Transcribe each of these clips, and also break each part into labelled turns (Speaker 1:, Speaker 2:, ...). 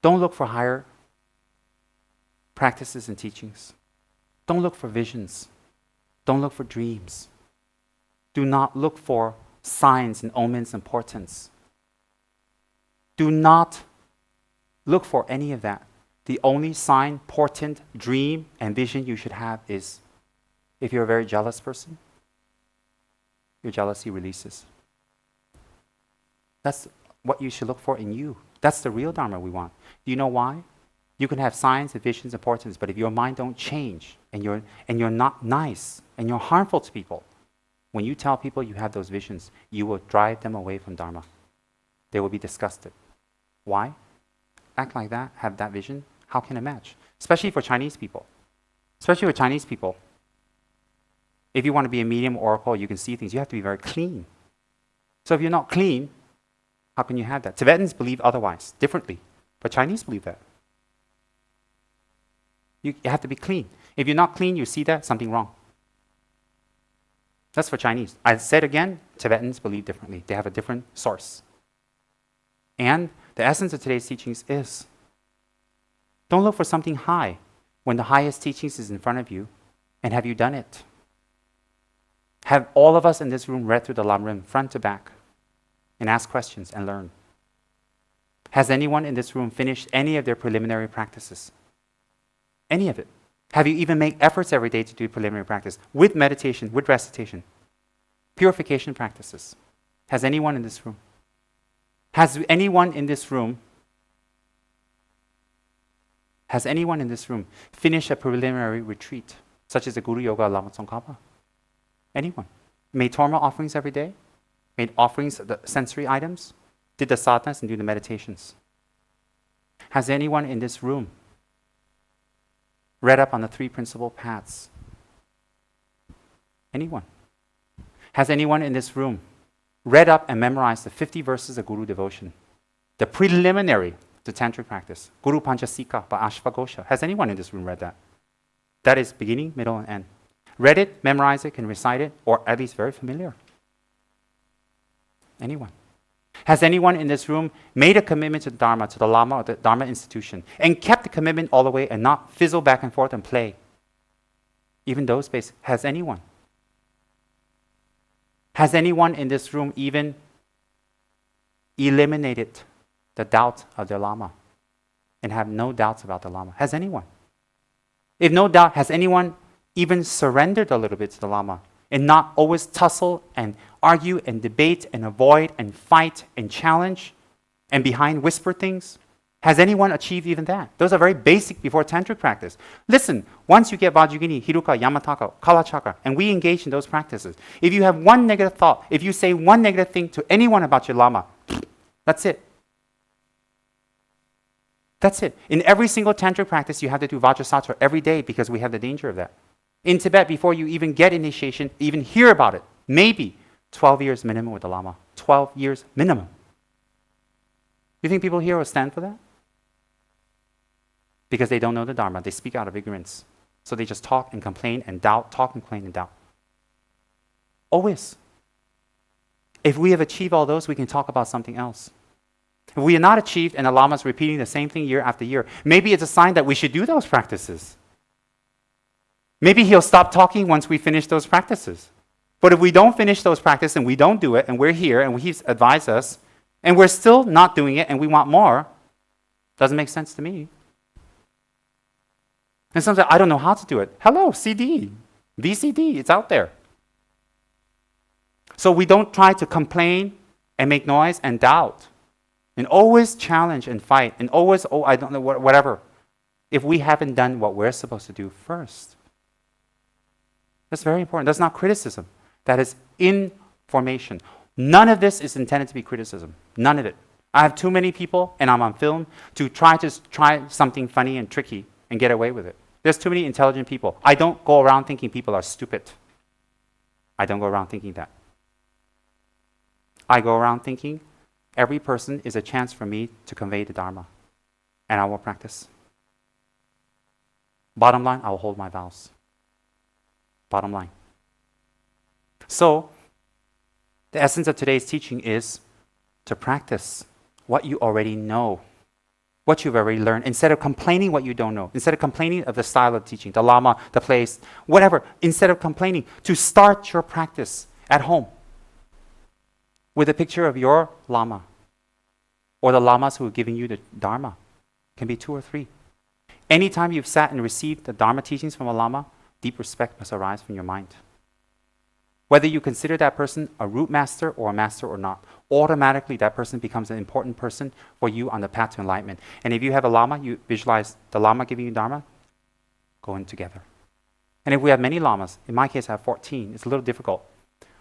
Speaker 1: Don't look for higher practices and teachings. Don't look for visions. Don't look for dreams. Do not look for signs and omens and portents. Do not look for any of that. The only sign, portent, dream, and vision you should have is, if you're a very jealous person, your jealousy releases. That's what you should look for in you. That's the real Dharma we want. Do you know why? You can have signs and visions and portents, but if your mind don't change, and you're not nice, and you're harmful to people, when you tell people you have those visions, you will drive them away from Dharma. They will be disgusted. Why? Act like that, have that vision. How can it match? Especially for Chinese people. Especially for Chinese people. If you want to be a medium oracle, you can see things, you have to be very clean. So if you're not clean, how can you have that? Tibetans believe otherwise, differently. But Chinese believe that. You have to be clean. If you're not clean, you see that, something wrong. That's for Chinese. I said again, Tibetans believe differently. They have a different source. And the essence of today's teachings is, don't look for something high when the highest teachings is in front of you. And have you done it? Have all of us in this room read through the Lamrim front to back and ask questions and learn? Has anyone in this room finished any of their preliminary practices? Any of it? Have you even made efforts every day to do preliminary practice with meditation, with recitation? Purification practices. Has anyone in this room? Has anyone in this room finished a preliminary retreat, such as the Guru Yoga Lama Tsongkhapa? Anyone? Made Torma offerings every day? Made offerings of the sensory items? Did the sadhanas and do the meditations? Has anyone in this room read up on the 3 principal paths? Anyone? Has anyone in this room read up and memorized the 50 verses of Guru devotion? The preliminary to Tantric practice. Guru Panchasika by Ashvaghosha. Has anyone in this room read that? That is beginning, middle, and end. Read it, memorized it, can recite it, or at least very familiar. Anyone? Has anyone in this room made a commitment to the Dharma, to the Lama or the Dharma institution, and kept the commitment all the way and not fizzle back and forth and play? Even those basics. Has anyone? Has anyone in this room even eliminated the doubt of their Lama and have no doubts about the Lama? Has anyone? If no doubt, has anyone even surrendered a little bit to the Lama and not always tussle and argue and debate and avoid and fight and challenge and behind whisper things? Has anyone achieved even that? Those are very basic before Tantric practice. Listen, once you get Vajrayogini, Hiruka, Yamataka, Kalachakra, and we engage in those practices, if you have one negative thought, if you say one negative thing to anyone about your Lama, that's it. That's it. In every single Tantric practice, you have to do Vajrasattva every day because we have the danger of that. In Tibet, before you even get initiation, even hear about it, maybe 12 years minimum with the Lama. 12 years minimum. You think people here will stand for that? Because they don't know the Dharma. They speak out of ignorance. So they just talk and complain and doubt, talk and complain and doubt. Always. If we have achieved all those, we can talk about something else. If we have not achieved and the Lama is repeating the same thing year after year, maybe it's a sign that we should do those practices. Maybe he'll stop talking once we finish those practices. But if we don't finish those practices and we don't do it and we're here and he's advised us and we're still not doing it and we want more, doesn't make sense to me. And sometimes I don't know how to do it. Hello, CD, VCD, it's out there. So we don't try to complain and make noise and doubt and always challenge and fight and always, oh, I don't know, whatever, if we haven't done what we're supposed to do first. That's very important. That's not criticism. That is information. None of this is intended to be criticism. None of it. I have too many people, and I'm on film, to try something funny and tricky and get away with it. There's too many intelligent people. I don't go around thinking people are stupid. I don't go around thinking that. I go around thinking every person is a chance for me to convey the Dharma, and I will practice. Bottom line, I will hold my vows. Bottom line. So, the essence of today's teaching is to practice what you already know. what you've already learned, instead of complaining what you don't know, instead of complaining of the style of teaching, the Lama, the place, whatever, instead of complaining, to start your practice at home with a picture of your Lama or the Lamas who are giving you the Dharma. It can be 2 or 3. Anytime you've sat and received the Dharma teachings from a Lama, deep respect must arise from your mind. Whether you consider that person a root master or a master or not, automatically that person becomes an important person for you on the path to enlightenment. And if you have a Lama, you visualize the Lama giving you Dharma, go in together. And if we have many Lamas, in my case I have 14, it's a little difficult.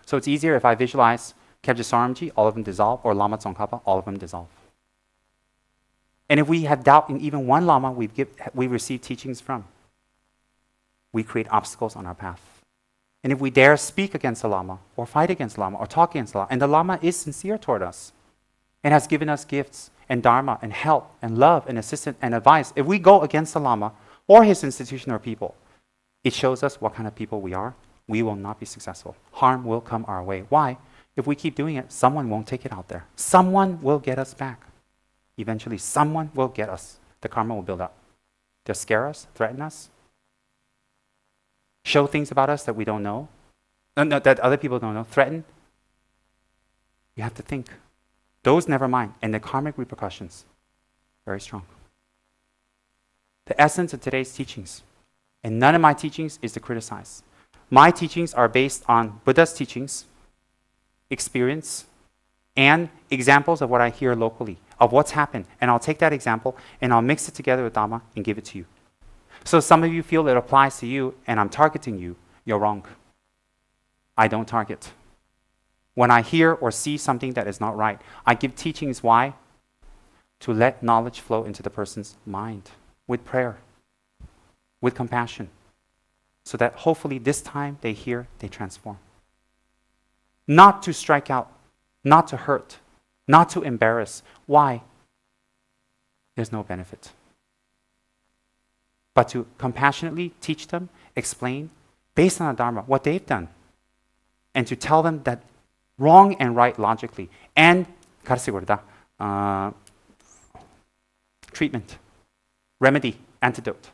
Speaker 1: So it's easier if I visualize Khyabje Saramji, all of them dissolve, or Lama Tsongkhapa, all of them dissolve. And if we have doubt in even one Lama we receive teachings from, we create obstacles on our path. And if we dare speak against the Lama, or fight against the Lama, or talk against the Lama, and the Lama is sincere toward us, and has given us gifts, and Dharma, and help, and love, and assistance, and advice, if we go against the Lama, or his institution or people, it shows us what kind of people we are. We will not be successful. Harm will come our way. Why? If we keep doing it, someone won't take it out there. Someone will get us back. Eventually, someone will get us. The karma will build up. They'll scare us, threaten us, show things about us that we don't know, that other people don't know, threaten. You have to think. Those never mind. And the karmic repercussions, very strong. The essence of today's teachings, and none of my teachings is to criticize. My teachings are based on Buddha's teachings, experience, and examples of what I hear locally, of what's happened. And I'll take that example and I'll mix it together with Dhamma and give it to you. So some of you feel it applies to you and I'm targeting you. You're wrong. I don't target. When I hear or see something that is not right, I give teachings. Why? To let knowledge flow into the person's mind with prayer, with compassion, so that hopefully this time they hear, they transform. Not to strike out, not to hurt, not to embarrass. Why? There's no benefit. But to compassionately teach them, explain, based on the Dharma, what they've done. And to tell them that wrong and right logically. And treatment, remedy, antidote.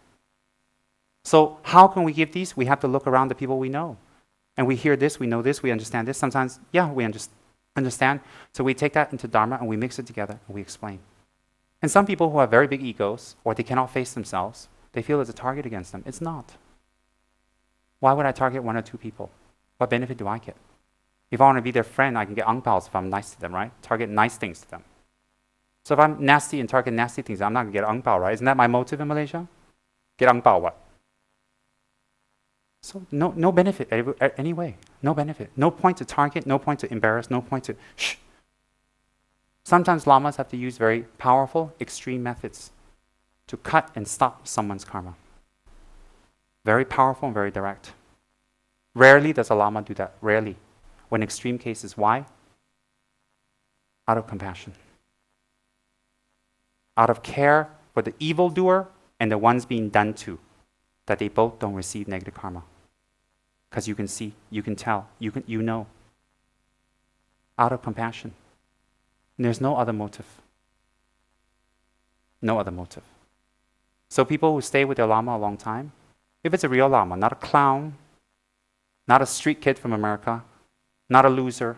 Speaker 1: So how can we give these? We have to look around the people we know. And we hear this, we know this, we understand this. Sometimes, we understand. So we take that into Dharma and we mix it together and we explain. And some people who have very big egos, or they cannot face themselves, they feel it's a target against them. It's not. Why would I target 1 or 2 people? What benefit do I get? If I want to be their friend, I can get ang paos if I'm nice to them, right? Target nice things to them. So if I'm nasty and target nasty things, I'm not going to get ang pao, right? Isn't that my motive in Malaysia? Get ang pao what? So no benefit anyway. No benefit. No point to target, no point to embarrass, no point to shh. Sometimes lamas have to use very powerful, extreme methods to cut and stop someone's karma. Very powerful and very direct. Rarely does a lama do that. Rarely. When extreme cases. Why? Out of compassion. Out of care for the evildoer and the ones being done to, that they both don't receive negative karma. Because you can see, you can tell, you know. Out of compassion. And there's no other motive. No other motive. So people who stay with their lama a long time, if it's a real lama, not a clown, not a street kid from America, not a loser,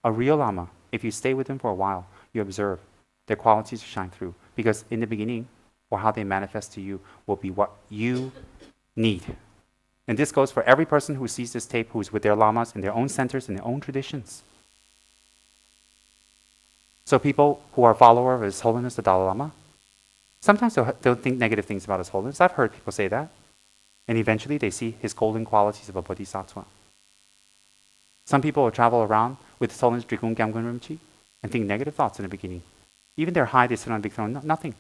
Speaker 1: a real lama, if you stay with them for a while, you observe their qualities shine through. Because in the beginning, or how they manifest to you, will be what you need. And this goes for every person who sees this tape, who's with their lamas in their own centers, in their own traditions. So people who are followers of His Holiness the Dalai Lama, sometimes they'll think negative things about His Holiness. I've heard people say that. And eventually they see his golden qualities of a bodhisattva. Some people will travel around with His Holiness Drikung Gyamgun Rinpoche and think negative thoughts in the beginning. Even they're high, they sit on a big throne, nothing.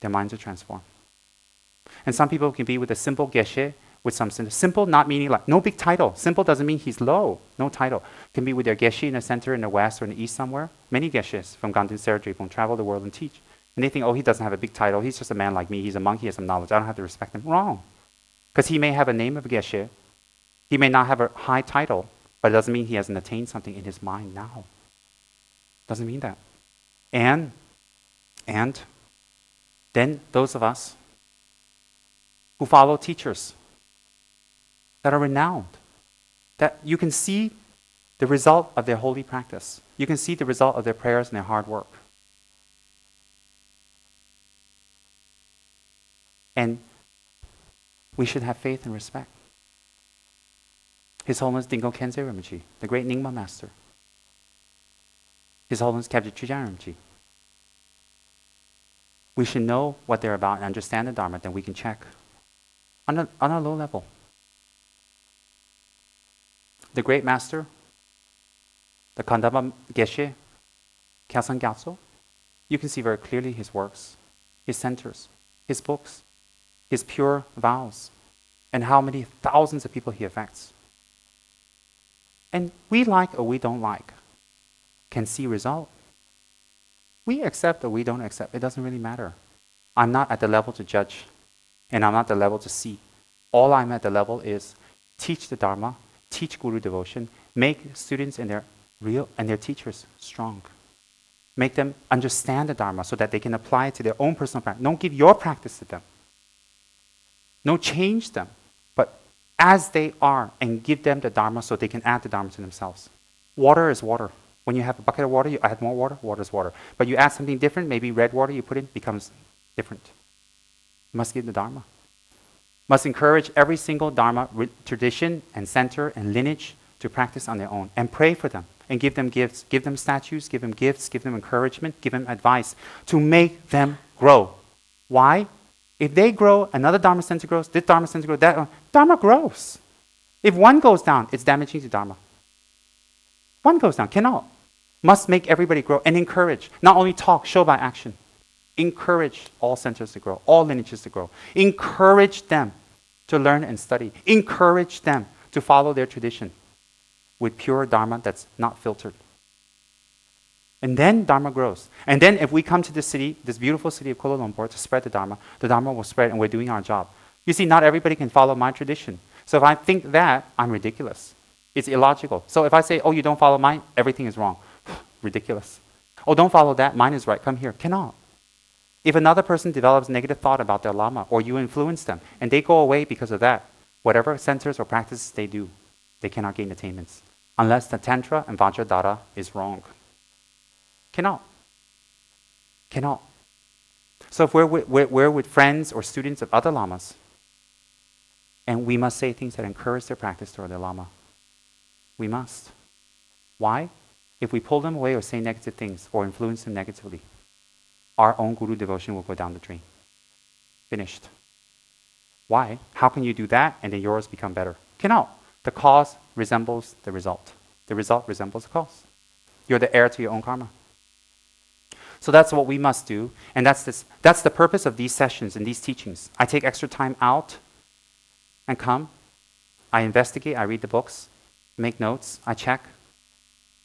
Speaker 1: Their minds are transformed. And some people can be with a simple geshe, with some simple, not meaning like no big title. Simple doesn't mean he's low, no title. Can be with their geshe in the center, in the west, or in the east somewhere. Many geshes from Gandhin Seradripong travel the world and teach. And they think, oh, he doesn't have a big title. He's just a man like me. He's a monk. He has some knowledge. I don't have to respect him. Wrong. Because he may have a name of geshe. He may not have a high title, but it doesn't mean he hasn't attained something in his mind now. Doesn't mean that. And Then those of us who follow teachers that are renowned, that you can see the result of their holy practice. You can see the result of their prayers and their hard work. And we should have faith and respect. His Holiness Dingo Khyentse Rinpoche, the great Nyingma Master. His Holiness Kyabje Chujang Rinpoche. We should know what they're about and understand the Dharma, then we can check on a low level. The great Master, the Kandaba Geshe, Kyasan Gyatso, you can see very clearly his works, his centers, his books, his pure vows, and how many thousands of people he affects. And we like or we don't like can see result. We accept or we don't accept, it doesn't really matter. I'm not at the level to judge, and I'm not at the level to see. All I'm at the level is teach the Dharma, teach Guru devotion, make students and their teachers strong. Make them understand the Dharma so that they can apply it to their own personal practice. Don't give your practice to them. Don't change them, but as they are, and give them the Dharma so they can add the Dharma to themselves. Water is water. When you have a bucket of water, you add more water, water is water. But you add something different, maybe red water you put in, becomes different. You must give the Dharma. Must encourage every single Dharma tradition and center and lineage to practice on their own. And pray for them. And give them gifts. Give them statues, give them gifts, give them encouragement, give them advice to make them grow. Why? If they grow, another Dharma center grows, this Dharma center grows, that Dharma grows. If one goes down, it's damaging to Dharma. One goes down, cannot. Must make everybody grow and encourage. Not only talk, show by action. Encourage all centers to grow, all lineages to grow. Encourage them to learn and study. Encourage them to follow their tradition with pure Dharma that's not filtered. And then Dharma grows. And then if we come to this city, this beautiful city of Kuala Lumpur, to spread the Dharma will spread and we're doing our job. You see, not everybody can follow my tradition. So if I think that, I'm ridiculous. It's illogical. So if I say, oh, you don't follow mine, everything is wrong. Ridiculous. Oh, don't follow that, mine is right, come here. Cannot. If another person develops negative thought about their Lama, or you influence them, and they go away because of that, whatever centers or practices they do, they cannot gain attainments. Unless the Tantra and Vajradhara is wrong. Cannot. Cannot. So if we're with friends or students of other lamas, and we must say things that encourage their practice toward their lama. We must. Why? If we pull them away or say negative things or influence them negatively, our own Guru devotion will go down the drain. Finished. Why? How can you do that and then yours become better? Cannot. The cause resembles the result. The result resembles the cause. You're the heir to your own karma. So that's what we must do, and that's the purpose of these sessions and these teachings. I take extra time out and come. I investigate, I read the books, make notes, I check.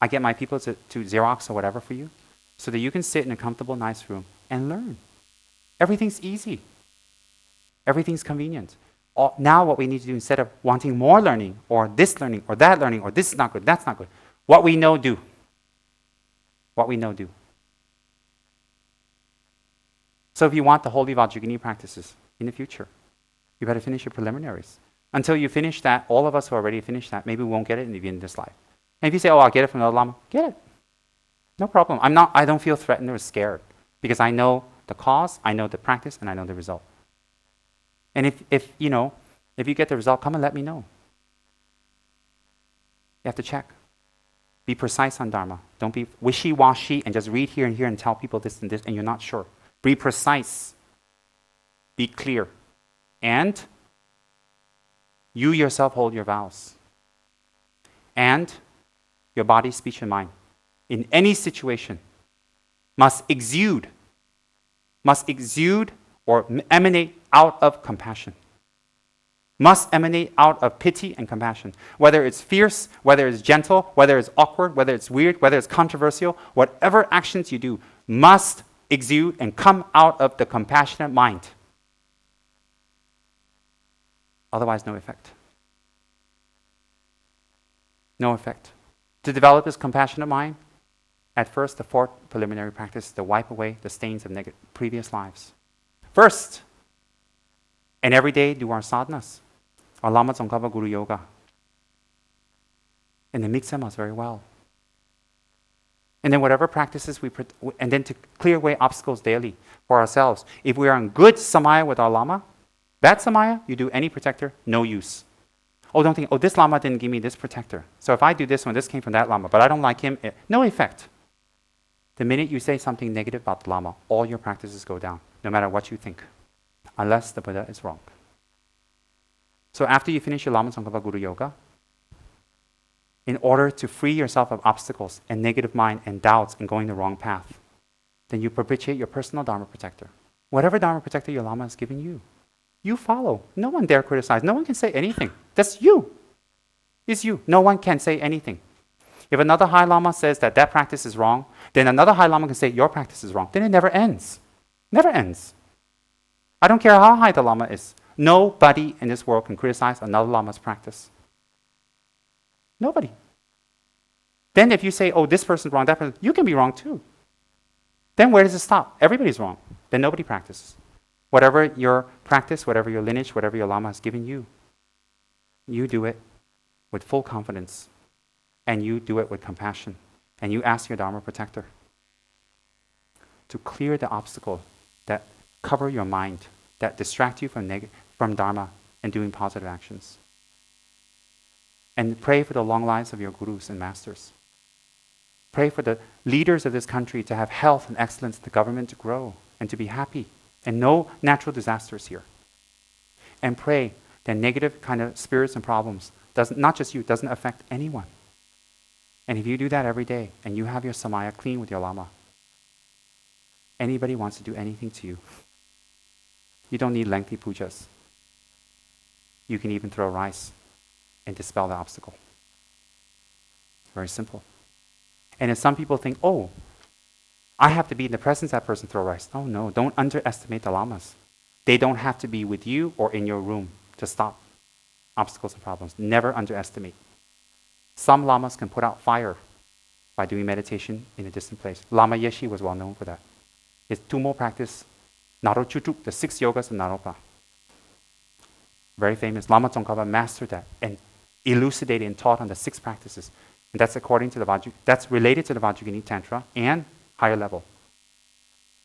Speaker 1: I get my people to Xerox or whatever for you, so that you can sit in a comfortable, nice room and learn. Everything's easy. Everything's convenient. Now what we need to do, instead of wanting more learning, or this learning, or that learning, or this is not good, that's not good, what we know, do. What we know, do. So if you want the holy Vajrayogini practices in the future, you better finish your preliminaries. Until you finish that, all of us who already finished that, maybe we won't get it in the end of this life. And if you say, oh, I'll get it from the Lama, get it. No problem. I don't feel threatened or scared, because I know the cause, I know the practice, and I know the result. And if you get the result, come and let me know. You have to check. Be precise on Dharma. Don't be wishy-washy and just read here and tell people this and this, and you're not sure. Be precise. Be clear. And you yourself hold your vows. And your body, speech, and mind, in any situation, must exude or emanate out of compassion. Must emanate out of pity and compassion. Whether it's fierce, whether it's gentle, whether it's awkward, whether it's weird, whether it's controversial, whatever actions you do must exude and come out of the compassionate mind. Otherwise, no effect. No effect. To develop this compassionate mind, at first, the fourth preliminary practice is to wipe away the stains of previous lives. first. And every day do our sadhanas, our Lama Tsongkhapa Guru Yoga. And then mix them us very well. And then whatever practices and then to clear away obstacles daily for ourselves. If we are in good samaya with our Lama, bad samaya, you do any protector, no use. Oh, don't think, this Lama didn't give me this protector. So if I do this one, this came from that Lama, but I don't like him, no effect. The minute you say something negative about the Lama, all your practices go down, no matter what you think, unless the Buddha is wrong. So after you finish your Lama Tsongkhapa Guru Yoga, in order to free yourself of obstacles and negative mind and doubts and going the wrong path, then you propitiate your personal Dharma protector. Whatever Dharma protector your Lama has given you, you follow. No one dare criticize. No one can say anything. That's you. It's you. No one can say anything. If another High Lama says that practice is wrong, then another High Lama can say your practice is wrong. Then it never ends. Never ends. I don't care how high the Lama is. Nobody in this world can criticize another Lama's practice. Nobody. Then if you say, this person's wrong, that person, you can be wrong too. Then where does it stop? Everybody's wrong. Then nobody practices. Whatever your practice, whatever your lineage, whatever your Lama has given you, you do it with full confidence. And you do it with compassion. And you ask your Dharma protector to clear the obstacle that cover your mind, that distract you from Dharma and doing positive actions. And pray for the long lives of your gurus and masters. Pray for the leaders of this country to have health and excellence, the government to grow and to be happy, and no natural disasters here. And pray that negative kind of spirits and problems, not just you, doesn't affect anyone. And if you do that every day, and you have your samaya clean with your Lama, anybody wants to do anything to you, you don't need lengthy pujas. You can even throw rice and dispel the obstacle. Very simple. And if some people think, I have to be in the presence of that person to throw rice. Oh no, don't underestimate the Lamas. They don't have to be with you or in your room to stop obstacles and problems. Never underestimate. Some Lamas can put out fire by doing meditation in a distant place. Lama Yeshe was well known for that. His Tumo practice, Naro Chutuk, the 6 yogas of Naropa. Very famous. Lama Tsongkhapa mastered that and elucidated and taught on the 6 practices. And that's according to that's related to the Vajrayogini Tantra and higher level.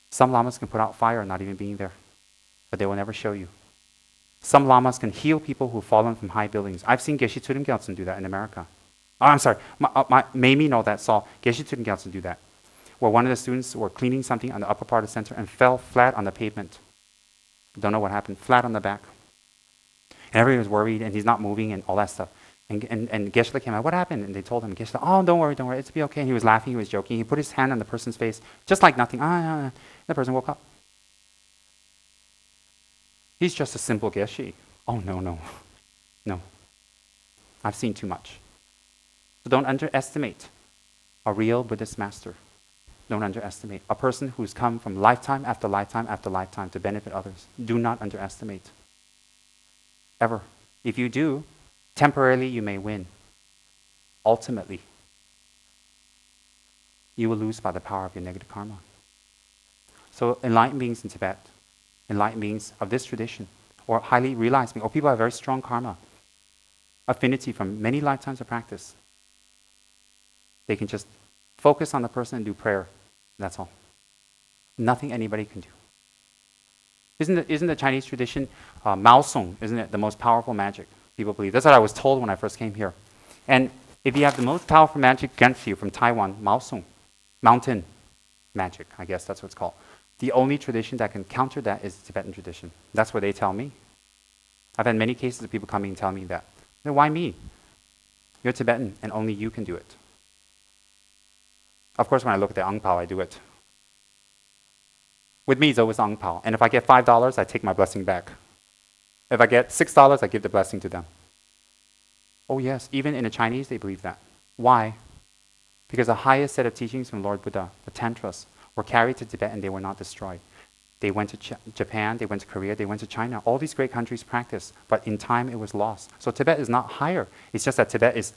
Speaker 1: Some Lamas can put out fire not even being there, but they will never show you. Some Lamas can heal people who've fallen from high buildings. I've seen Geshe Tsurim Gyaltsen do that in America. I'm sorry, Mamie know that saw Geshe Tsurim Gyaltsen do that, where one of the students were cleaning something on the upper part of the center and fell flat on the pavement. Don't know what happened, flat on the back. And everybody was worried, and he's not moving and all that stuff. And Geshe came out, what happened? And they told him, Geshe, don't worry, it'll be okay. And he was laughing, he was joking. He put his hand on the person's face, just like nothing. The person woke up. He's just a simple Geshe. Oh, no. I've seen too much. So don't underestimate a real Buddhist master. Don't underestimate a person who's come from lifetime after lifetime after lifetime to benefit others. Do not underestimate. Ever. If you do, temporarily you may win. Ultimately, you will lose by the power of your negative karma. So enlightened beings in Tibet, enlightened beings of this tradition, or highly realized beings, or people who have very strong karma, affinity from many lifetimes of practice, they can just focus on the person and do prayer. That's all. Nothing anybody can do. Isn't the Chinese tradition, Mao Song, isn't it the most powerful magic? People believe. That's what I was told when I first came here. And if you have the most powerful magic against you from Taiwan, Mao Song, mountain magic, I guess that's what it's called. The only tradition that can counter that is the Tibetan tradition. That's what they tell me. I've had many cases of people coming and telling me that. Then why me? You're Tibetan and only you can do it. Of course, when I look at the Ang Pao, I do it. With me, it's always Ang Pao. And if I get $5, I take my blessing back. If I get $6, I give the blessing to them. Oh yes, even in the Chinese, they believe that. Why? Because the highest set of teachings from Lord Buddha, the Tantras, were carried to Tibet and they were not destroyed. They went to Japan, they went to Korea, they went to China. All these great countries practiced, but in time it was lost. So Tibet is not higher. It's just that Tibet is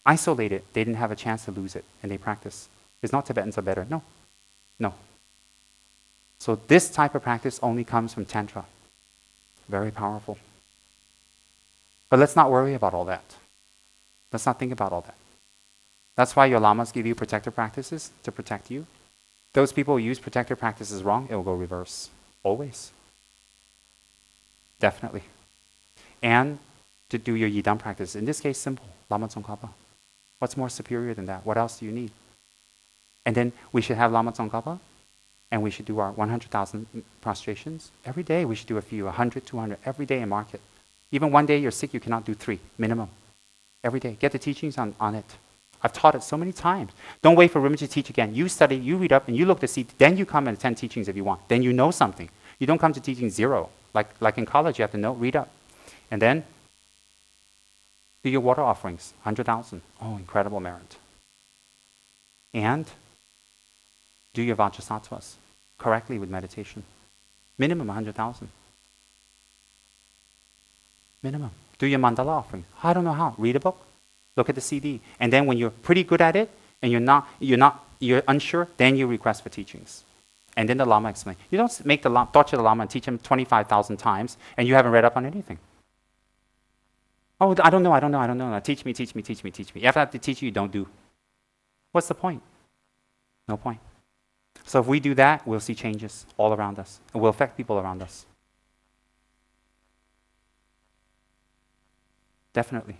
Speaker 1: isolated. They didn't have a chance to lose it, and they practice. It's not Tibetans are better. No. So this type of practice only comes from Tantra. Very powerful. But let's not worry about all that. Let's not think about all that. That's why your lamas give you protective practices to protect you. Those people who use protective practices wrong, it will go reverse. Always. Definitely. And to do your Yidam practice. In this case, simple. Lama Tsongkhapa. What's more superior than that? What else do you need? And then we should have Lama Tsongkhapa, and we should do our 100,000 prostrations. Every day we should do a few, 100, 200, every day and mark it. Even one day you're sick, you cannot do 3, minimum. Every day. Get the teachings on it. I've taught it so many times. Don't wait for Rinpoche to teach again. You study, you read up, and you look to see. Then you come and attend teachings if you want. Then you know something. You don't come to teaching zero. Like in college, you have to know, read up. And then do your water offerings, 100,000. Oh, incredible merit. And do your vajrasattva's correctly with meditation. Minimum 100,000. Minimum. Do your mandala offering. I don't know how. Read a book. Look at the CD. And then when you're pretty good at it and you're unsure, then you request for teachings. And then the Lama explains. You don't make the torture the Lama and teach him 25,000 times and you haven't read up on anything. Oh, I don't know. Teach me. If I have to teach you, you don't do. What's the point? No point. So if we do that, we'll see changes all around us. It will affect people around us. Definitely.